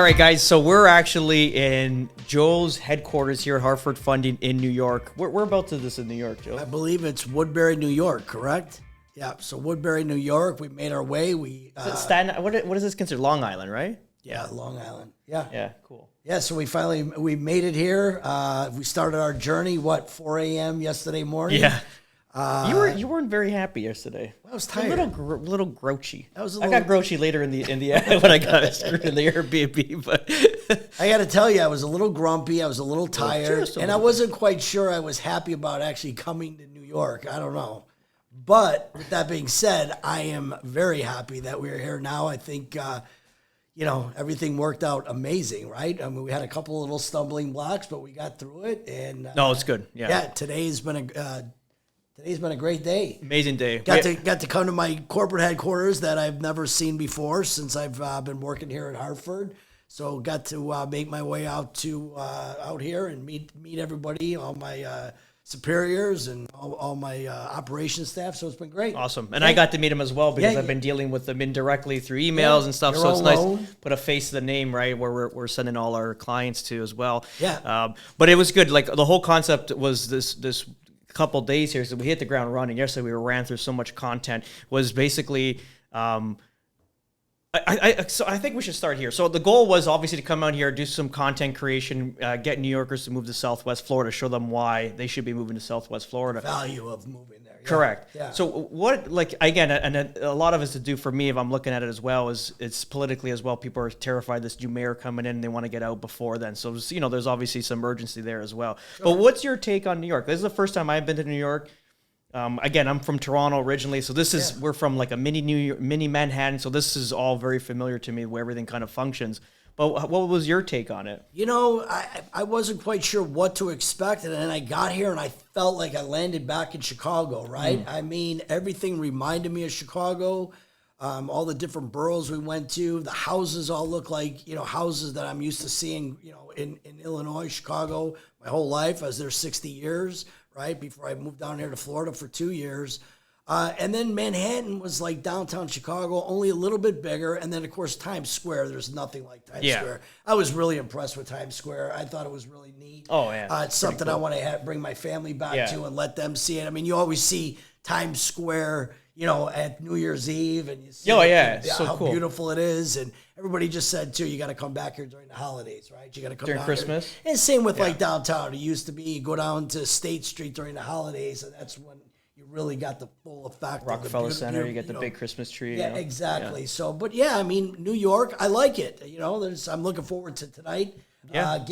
right, guys. So we're actually in Joe's headquarters here at Hartford Funding in New York. Whereabouts is this in New York, Joe? I believe it's Woodbury, New York, correct? Yeah, so Woodbury, New York, we made our way. What is this considered? Long Island, right? Yeah, Long Island. Yeah. Yeah, cool. Yeah, so we made it here. We started our journey, 4 a.m. yesterday morning? Yeah. You weren't very happy yesterday. I was tired. A little grouchy. I got grouchy later in the when I got screwed in the Airbnb, but I got to tell you, I was a little grumpy. I was a little tired, and I wasn't quite sure I was happy about actually coming to New York. I don't know. But with that being said, I am very happy that we're here now. I think, everything worked out amazing, right? I mean, we had a couple of little stumbling blocks, but we got through it. And no, it's good. Yeah, today's been a great day. Amazing day. Got to come to my corporate headquarters that I've never seen before since I've been working here at Hartford. So got to make my way out here and meet everybody, all my superiors and all my operations staff. So it's been great. Awesome. And I got to meet them as well because I've been dealing with them indirectly through emails and stuff. So it's nice to put a face to the name, right, where we're sending all our clients to as well. Yeah. But it was good. Like the whole concept was this couple days here. So we hit the ground running. Yesterday we ran through so much content. Was basically so I think we should start here. So the goal was obviously to come out here, do some content creation, get New Yorkers to move to Southwest Florida, show them why they should be moving to Southwest Florida. Value of moving there. Yeah. Correct. Yeah. So what, again, and a lot of it's to do for me, if I'm looking at it as well, is it's politically as well. People are terrified this new mayor coming in and they want to get out before then. So, there's obviously some urgency there as well. Sure. But what's your take on New York? This is the first time I've been to New York. Again, I'm from Toronto originally, so we're from like a mini Manhattan, so this is all very familiar to me where everything kind of functions. But what was your take on it? I wasn't quite sure what to expect, and then I got here and I felt like I landed back in Chicago, right? I mean, everything reminded me of Chicago. All the different boroughs we went to, the houses all look like, houses that I'm used to seeing, in Illinois, Chicago, my whole life. I was there 60 years, right, before I moved down here to Florida for 2 years. And then Manhattan was like downtown Chicago, only a little bit bigger. And then, of course, Times Square, there's nothing like Times Square. I was really impressed with Times Square. I thought it was really neat. Oh, yeah. It's something cool. I want to bring my family back to and let them see it. I mean, you always see Times Square, at New Year's Eve, and you see how cool. Beautiful it is. And everybody just said, too, you got to come back here during the holidays, right? You got to come during down Christmas. Here. And same with like downtown. It used to be you go down to State Street during the holidays, and that's when you really got the full effect. Rockefeller Center, you get the big Christmas tree. Yeah, exactly. Yeah. So, but I mean, New York, I like it. I'm looking forward to tonight. Yeah.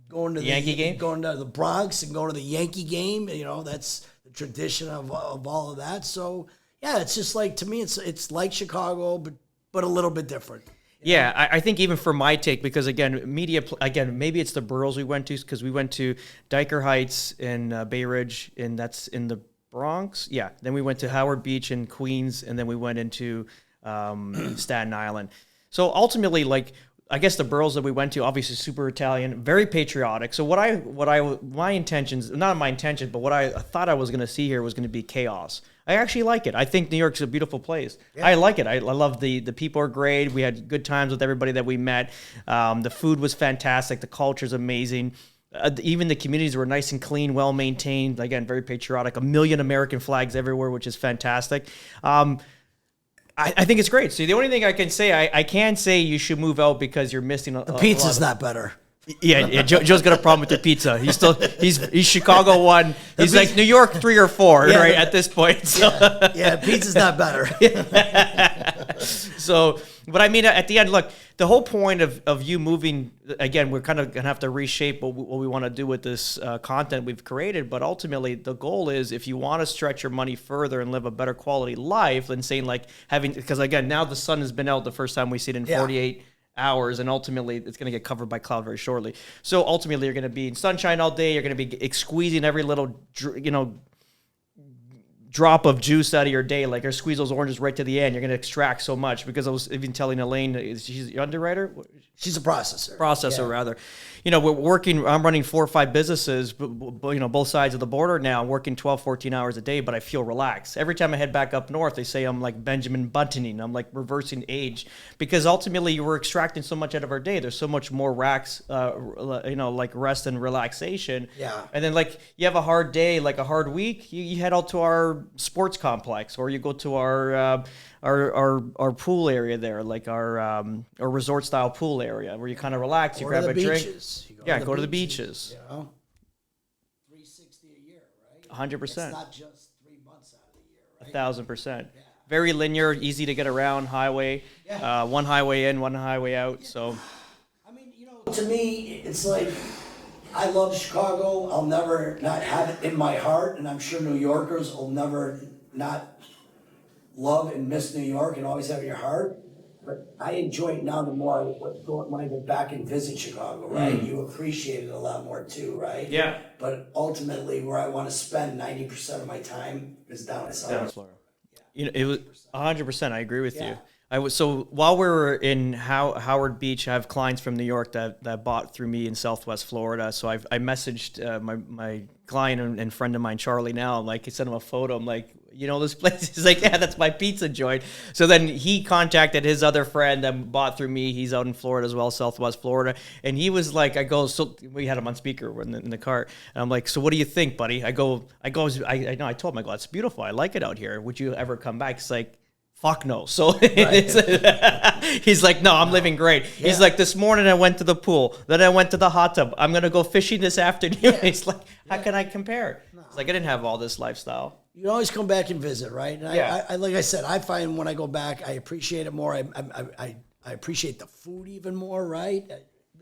Going to the Yankee game, going to the Bronx and going to the Yankee game. That's the tradition of all of that. So, it's just like, to me, it's like Chicago, but a little bit different. Yeah, I think even for my take, because maybe it's the boroughs we went to, because we went to Diker Heights in Bay Ridge, and that's in the Bronx. Yeah, then we went to Howard Beach in Queens, and then we went into Staten Island. So ultimately, I guess the boroughs that we went to, obviously super Italian, very patriotic. So my intentions, not my intention, but what I thought I was going to see here was going to be chaos. I actually like it. I think New York's a beautiful place. Yeah. I like it. I love the people are great. We had good times with everybody that we met. The food was fantastic. The culture's amazing. Even the communities were nice and clean, well maintained. Again, very patriotic. 1 million American flags everywhere, which is fantastic. I think it's great. So the only thing I can say, I can say you should move out because you're missing the pizza's not better. Yeah. Joe's got a problem with the pizza. He's Chicago 1. He's like New York 3 or 4, right? At this point. So. Yeah, pizza's not better. So, but I mean, at the end, look, the whole point of you moving, again, we're kind of going to have to reshape what we want to do with this content we've created. But ultimately, the goal is if you want to stretch your money further and live a better quality life than saying because again, now the sun has been out the first time we see it in 48 hours, and ultimately it's going to get covered by cloud very shortly. So ultimately, you're going to be in sunshine all day. You're going to be squeezing every little, drop of juice out of your day, like or squeeze those oranges right to the end. You're going to extract so much because I was even telling Elaine, she's the underwriter. She's a processor. Rather. You know, I'm running 4 or 5 businesses, both sides of the border now. I'm working 12, 14 hours a day, but I feel relaxed. Every time I head back up north, they say I'm like Benjamin Buttoning. I'm like reversing age because ultimately we're extracting so much out of our day. There's so much more rest and relaxation. Yeah. And then like you have a hard day, like a hard week, you head out to our sports complex or you go to our pool area there, like our resort style pool area where you kind of relax, you grab a drink. Go to the beaches. You know, $360 a year, right? 100%. It's not just 3 months out of the year, right? 1,000%. Yeah. Very linear, easy to get around highway. Yeah. One highway in, one highway out. So, I mean, you know, to me, it's like I love Chicago. I'll never not have it in my heart, and I'm sure New Yorkers will never not love and miss New York and always have it in your heart. But I enjoy it now the more when I go back and visit Chicago, right? You appreciate it a lot more too, right? Yeah. But ultimately, where I want to spend 90% of my time is down south. Florida. Yeah. You know, it was 100%. I agree with you. So while we were in Howard Beach, I have clients from New York that bought through me in Southwest Florida. So I messaged my client and friend of mine, Charlie. Now, I'm like, I sent him a photo. I'm like, you know this place? He's like, yeah, that's my pizza joint. So then he contacted his other friend that bought through me. He's out in Florida as well, Southwest Florida. And he was like, so we had him on speaker in the car. And I'm like, so what do you think, buddy? I told him, I go, it's beautiful. I like it out here. Would you ever come back? He's like, fuck no. So he's like, no, I'm living great. Yeah. He's like, this morning I went to the pool. Then I went to the hot tub. I'm going to go fishing this afternoon. Yeah. He's like, how can I compare? No. It's like, I didn't have all this lifestyle. You can always come back and visit, right? And I like I said, I find when I go back, I appreciate it more. I appreciate the food even more, right?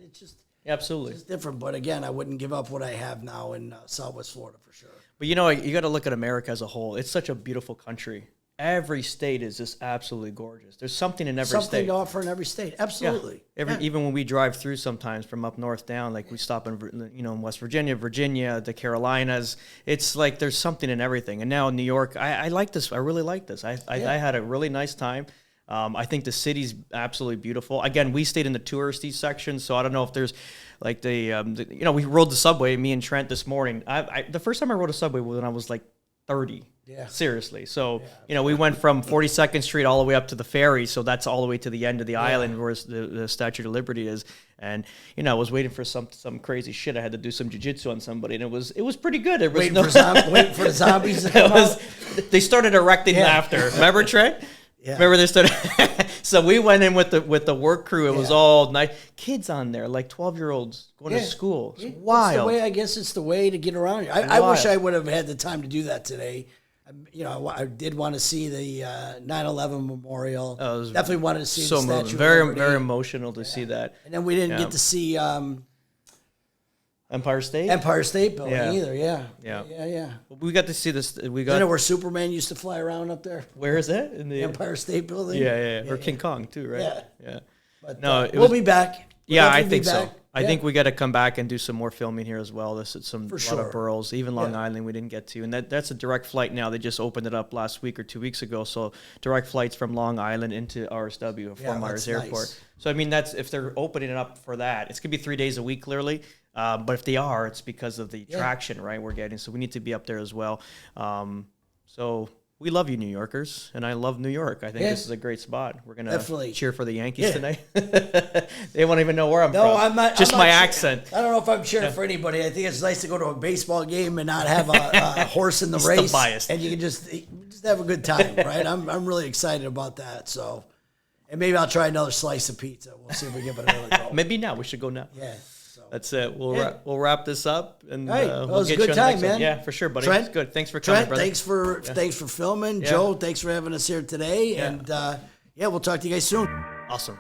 It's just absolutely it's different. But again, I wouldn't give up what I have now in Southwest Florida for sure. But you know, you got to look at America as a whole. It's such a beautiful country. Every state is just absolutely gorgeous. There's something in every state. Something to offer in every state. Absolutely. Yeah. Even when we drive through sometimes from up north down, like we stop in West Virginia, the Carolinas. It's like there's something in everything. And now in New York, I like this. I really like this. I had a really nice time. I think the city's absolutely beautiful. Again, we stayed in the touristy section, so I don't know if there's like we rode the subway, me and Trent this morning. The first time I rode a subway was when I was like 30. Yeah. Seriously. So, we went from 42nd Street all the way up to the ferry. So that's all the way to the end of the island where the Statue of Liberty is. And, I was waiting for some crazy shit. I had to do some jiu-jitsu on somebody. And it was pretty good. There was waiting for the zombies to come out. They started erecting laughter. Remember, Trent? Yeah. Remember they started. So we went in with the work crew. It was all nice. Kids on there, like 12-year-olds going to school. It's wild. I guess it's the way to get around here. I wish I would have had the time to do that today. I did want to see the 9/11 memorial. Definitely wanted to see the Statue of Liberty. Very emotional to see that. And then we didn't get to see Empire State Building either. Yeah. We got to see this. Isn't it where Superman used to fly around up there? Where is it? In the Empire State Building. Yeah. Or King Kong too, right? Yeah. But we'll be back. I think so. I think we got to come back and do some more filming here as well. This is a lot of boroughs, even Long Island we didn't get to, and that's a direct flight now. They just opened it up last week or 2 weeks ago, so direct flights from Long Island into RSW, Fort Myers Airport. Nice. So I mean, that's if they're opening it up for that, it's gonna be 3 days a week clearly. But if they are, it's because of the traction, right? We're getting, so we need to be up there as well. So. We love you, New Yorkers, and I love New York. I think this is a great spot. We're going to cheer for the Yankees tonight. They won't even know where I'm from. No, I'm not. Just my accent. I don't know if I'm cheering for anybody. I think it's nice to go to a baseball game and not have a horse in the race. Biased. And you can just have a good time, right? I'm really excited about that. So, and maybe I'll try another slice of pizza. We'll see if we give it another go. Maybe now. We should go now. Yeah. That's it. We'll wrap this up, and we'll get you on the next one. Yeah, for sure, buddy. Trent, it's good. Thanks for coming, Trent, brother. thanks for filming. Yeah. Joe, thanks for having us here today, and we'll talk to you guys soon. Awesome.